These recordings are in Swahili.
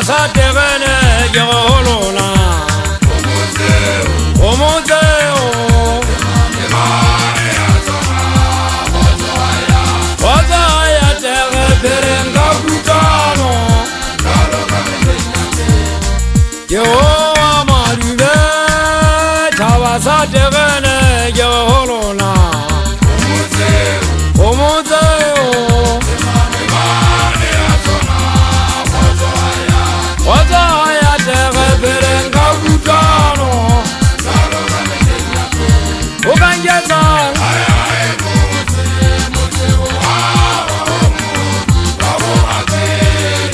sa terene ke go holona o motseo Waza ya tere perenga kutano Yehowa maribe Tawa sa terene ke go holona o motseo Waza ya tere perenga kutano Ukangeza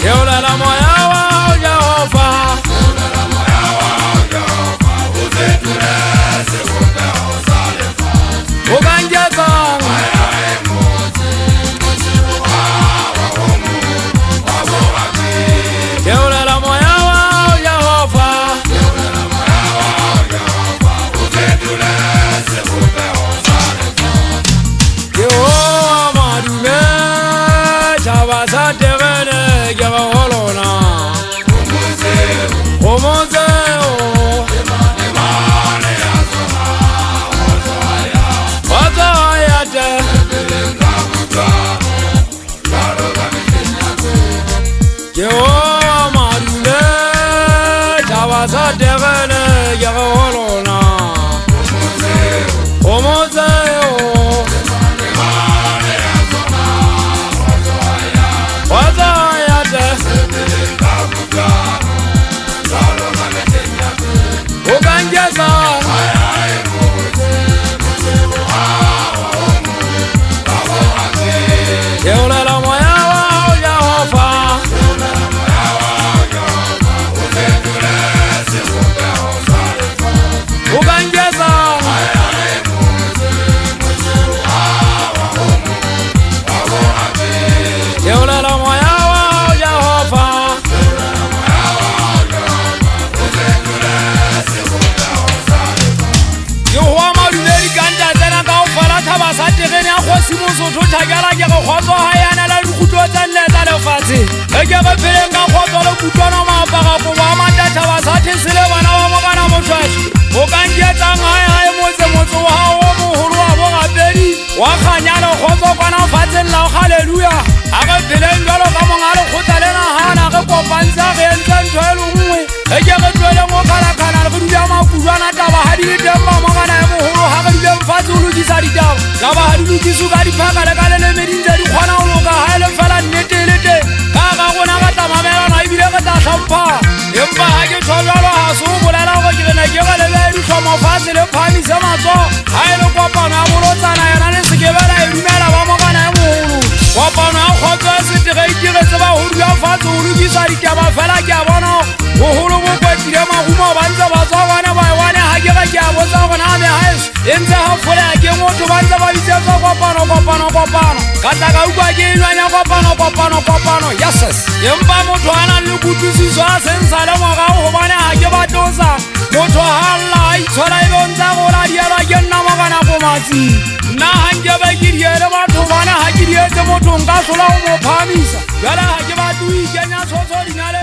Yehola la moya wa Jehova Ukangeza Yehola la moya wa Jehova Yehowa madume Chabasa terene ke go holona o motseo Waza ya Yehowa madume Chabasa terene ke go holona o motseo Waza ya Ukangeza Yehola la moya wa Jehova Ukangeza Yehola la moya wa Jehova Yehowa madumedi kanta tsena ka ofala thaba sa terene a kgosi mosotho thakela ke go kgotso ha yana la dikgutlo tsa nletsa lefatshe ge ke re pheleng ka kgotso le kutlwana maapara kobo a matatha ba sa thesele bana ba mokana moshwashi o kanketsang hae motse wa hao o moholo wa borapedi wa kganya le kgotso kwana fatsheng la haleluya a re pheleng jalo ka monga lekgotla le nagana re kopantse re entse ntho e le nngwe ge ke re tloeleng o kgana-kgana le re dula makudwana taba ha di le teng mamokana ya moholo ha re duleng fatshe o lokisa ditaba taba ha di lokiso ka diphaka le ka lelemedintse di kgona go loka ha e le fela nnete le teng ka ga gona ga tamamelana ebile re tla tlhompha empa ha ke tshobjalo ga se o bolela go ke rena ke galebe ditlhomo fatshe le phamise matsogo ha e le kopano ya bolotsana yona le sekebela e dumela ba mokana ya moholo kopano ya kgotso e setegeiteretse bagolo ya fatshe go lokisa ditaba fela ke a bona boholo bo kwetile magumo ba ntse ba tswa bone ba ewane ha ke re ke a botsa gona a mehaeso e ntse gafole ya ke motho ba ntse ba bitsetswa kopano ka tla ka ukwa ke enwanya kopano yeses empa motho a nang le kutlwisiso a seng sa le morago gobane ga ke batosa motho ga lla a itshola e be ntse gola dielwa ke nna mogana komatsing nna ga nke be ke diele batho bane ga ke dietse motho nka tlhola go mo phamisa jale ga ke bato o ikenya tshotso dinale